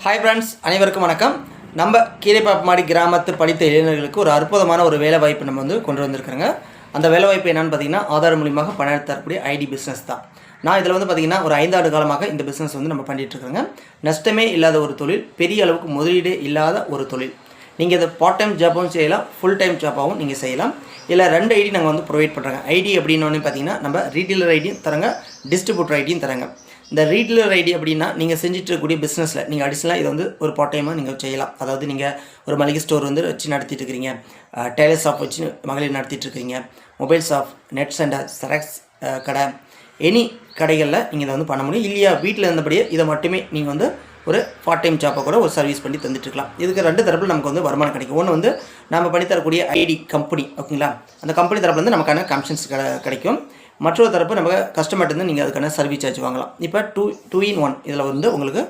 Hi friends, அனைவருக்கும் வணக்கம். நம்ம கீரைப்பாப்பமாடி கிராமத்து படித்த இளைஞர்களுக்கு ஒரு அற்புதமான ஒரு வேலை வாய்ப்பு நம்ம வந்து கொண்டு வந்திருக்கிறோங்க. அந்த வேலை வாய்ப்பு என்னென்னு பார்த்தீங்கன்னா, ஆதார் மூலியமாக பணம் தரக்கூடிய ஐடி பிஸ்னஸ் தான். நான் இதில் வந்து பார்த்திங்கன்னா ஒரு 5 ஆண்டு காலமாக இந்த பிஸ்னஸ் வந்து நம்ம பண்ணிகிட்ருக்குறோங்க. நஷ்டமே இல்லாத ஒரு தொழில், பெரிய அளவுக்கு முதலீடே இல்லாத ஒரு தொழில். நீங்கள் இதை பார்ட் டைம் ஜாப்பாகவும் செய்யலாம், ஃபுல் டைம் ஜாப்பாகவும் நீங்கள் செய்யலாம். இல்லை 2 ஐடி நாங்கள் வந்து ப்ரொவைட் பண்ணுறாங்க. ஐடி அப்படின்னு பார்த்தீங்கன்னா நம்ம ரீட்டெயிலர் ஐடியும் தராங்க, டிஸ்ட்ரிபியூட்டர் ஐடியும் தராங்க. இந்த ரீட்டெயிலர் ஐடி அப்படின்னா நீங்கள் செஞ்சுட்டு இருக்கக்கூடிய பிஸ்னஸில் நீங்கள் அடிஷனலாக இதை வந்து ஒரு பார்ட் டைமாக நீங்கள் செய்யலாம். அதாவது நீங்கள் ஒரு மளிகை ஸ்டோர் வந்து வச்சு நடத்திட்டு இருக்கிறீங்க, டெய்லர் ஷாப் வச்சு மகளிர் நடத்திட்டு இருக்கிறீங்க, mobile shop, net centre, Xerox கடை, எனி கடைகளில் நீங்கள் இதை வந்து பண்ண முடியும். இல்லையா வீட்டில் இருந்தபடியே இதை மட்டுமே நீங்கள் வந்து ஒரு பார்ட் டைம் ஜாப்பை கூட ஒரு சர்வீஸ் பண்ணி தந்துட்டுருக்கலாம். இதுக்கு 2 தரப்பில் நமக்கு வந்து வருமானம் கிடைக்கும். ஒன்று வந்து நம்ம பண்ணித்தரக்கூடிய ஐடி கம்பெனி, ஓகேங்களா, அந்த கம்பெனி தரப்புலேருந்து நமக்கான கமிஷன்ஸ் கிடைக்கும். மற்றொரு தரப்பு நம்ம கஸ்டமர்லேருந்து நீங்கள் அதுக்கான சர்வீஸ் சார்ஜ் வாங்கலாம். இப்போ 2 in 1 இதில் வந்து உங்களுக்கு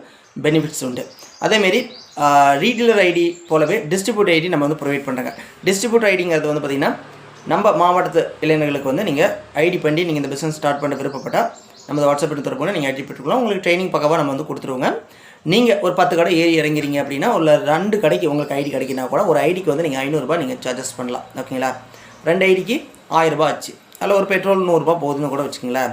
பெனிஃபிட்ஸ் உண்டு. அதேமாரி ரீட்டெயிலர் ஐடி போலவே டிஸ்ட்ரிபியூட்டர் ஐடி நம்ம வந்து ப்ரொவைட் பண்ணுறாங்க. டிஸ்ட்ரிபியூட்டர் ஐடிங்கிறது வந்து பார்த்திங்கன்னா நம்ம மாவட்டத்து இளைஞர்களுக்கு வந்து நீங்கள் ஐடி பண்ணி நீங்கள் இந்த பிஸ்னஸ் ஸ்டார்ட் பண்ண விருப்பப்பட்டால் நம்ம வாட்ஸ்அப் தரப்போனா நீங்கள் ஐடி பெற்றுக்கலாம். உங்களுக்கு ட்ரைனிங் பக்கவாக நம்ம வந்து கொடுத்துருவோங்க. நீங்கள் ஒரு 10 கடை ஏறி இறங்கிறீங்க அப்படின்னா ஒரு 2 கடைக்கு உங்களுக்கு ஐடி கிடைக்கினா கூட ஒரு ஐடிக்கு வந்து நீங்கள் 500 ரூபாய் நீங்கள் சார்ஜஸ் பண்ணலாம், ஓகேங்களா. 2 ஐடிக்கு 1000 ரூபாய் ஆச்சு. அதில் ஒரு பெட்ரோல் 100 ரூபாய் போகுதுன்னு கூட வச்சுக்கோங்களேன்.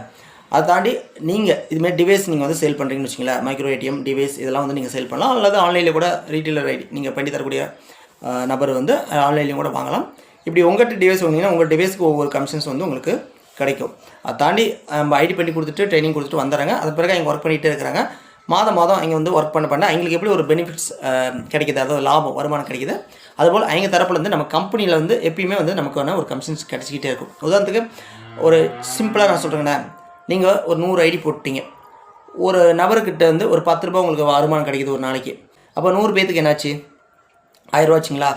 அதை தாண்டி நீங்கள் இதுமாதிரி டிவைஸ் நீங்கள் வந்து சேல் பண்ணுறீங்கன்னு வச்சுங்களேன், மைக்ரோ ஏடிஎம் டிவைஸ் இதெல்லாம் வந்து நீங்கள் சேல் பண்ணலாம். அல்லது ஆன்லைனில் கூட ரீட்டெயிலர் ஐடி நீங்கள் பண்ணி தரக்கூடிய நபர் வந்து ஆன்லைன்லேயும் கூட வாங்கலாம். இப்படி உங்கள்கிட்ட டிவைஸ் வாங்கினீங்கன்னா உங்கள் டிவைஸ்க்கு ஒவ்வொரு கமிஷன்ஸ் வந்து உங்களுக்கு கிடைக்கும். அதை தாண்டி நம்ம ஐடி பண்ணி கொடுத்துட்டு ட்ரைனிங் கொடுத்துட்டு வந்துடுறாங்க. அது பிறகு அவங்க ஒர்க் பண்ணிகிட்டே இருக்கிறாங்க. மாதம் இங்கே வந்து ஒர்க் பண்ண அவங்களுக்கு எப்படி ஒரு பெனிஃபிட்ஸ் கிடைக்கிது, அதாவது லாபம் வருமானம் கிடைக்கிது. அதுபோல் அவங்க தரப்புலேருந்து நம்ம கம்பெனியில் வந்து எப்பயுமே வந்து நமக்கான ஒரு கமிஷன்ஸ் கிடச்சிக்கிட்டே இருக்கும். உதாரணத்துக்கு ஒரு சிம்பிளாக நான் சொல்கிறேங்கண்ணா, நீங்கள் ஒரு 100 ஐடி போட்டிங்க, ஒரு நபர்கிட்ட வந்து ஒரு 10 ரூபா உங்களுக்கு வருமானம் கிடைக்கிது ஒரு நாளைக்கு. அப்போ 100 பேத்துக்கு என்னாச்சு, 1000 ரூபாச்சுங்களா.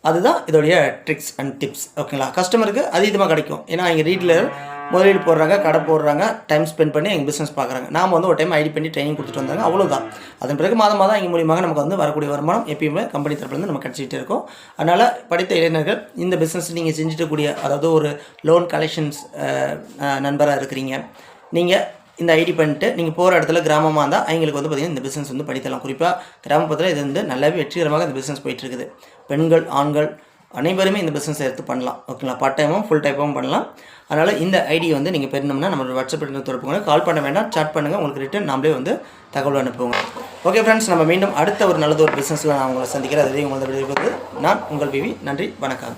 அதுதான் இதோடைய ட்ரிக்ஸ் அண்ட் டிப்ஸ், ஓகேங்களா. கஸ்டமருக்கு அதிகமாக கிடைக்கும். ஏன்னா அவங்க ரீட்டெயிலர் முதலீடு போடுறாங்க, கடை போடுறாங்க, டைம் ஸ்பெண்ட் பண்ணி எங்கள் பிஸ்னஸ் பார்க்குறாங்க. நாம் வந்து ஒரு டைம் ஐடி பண்ணி ட்ரைனிங் கொடுத்துட்டு வந்தாங்க, அவ்வளோதான். அதன் பிறகு மாதம் எங்கள் மூலியமாக நமக்கு வந்து வரக்கூடிய வருமானம் எப்பயுமே கம்பெனி தரப்புலேருந்து நம்ம கிடச்சிக்கிட்டே இருக்கும். அதனால் படித்த இளைஞர்கள் இந்த பிஸ்னஸ் நீங்கள் செஞ்சுட்டக்கூடிய, அதாவது ஒரு லோன் கலெக்ஷன்ஸ் நண்பராக இருக்கிறீங்க, நீங்கள் இந்த ஐடி பண்ணிட்டு நீங்கள் போகிற இடத்துல கிராமமாக இருந்தால் அவங்களுக்கு வந்து பார்த்திங்கன்னா இந்த பிஸ்னஸ் வந்து படித்தலாம். குறிப்பாக கிராமப்புறத்தில் இது வந்து நல்லாவே வெற்றிகரமாக இந்த பிஸ்னஸ் போயிட்டுருக்குது. பெண்கள், ஆண்கள் அனைவருமே இந்த பிஸ்னஸ் எடுத்து பண்ணலாம், ஓகேங்களா. பார்ட் டைமும் ஃபுல் டைமும் பண்ணலாம். அதனால் இந்த ஐடியை வந்து நீங்கள் பெறணும்னா நம்மளோட வாட்ஸ்அப் தொடர்புங்க, கால் பண்ண வேண்டாம், சாட் பண்ணுங்கள். உங்களுக்கு ரிட்டன் நாமளே வந்து தகவல் அனுப்புவோங்க. ஓகே ஃப்ரெண்ட்ஸ், நம்ம மீண்டும் அடுத்த ஒரு நல்லது ஒரு பிஸ்னஸில் நான் உங்களை சந்திக்கிறேன். அதுவே உங்களது நான் உங்கள் பிவி. நன்றி, வணக்கம்.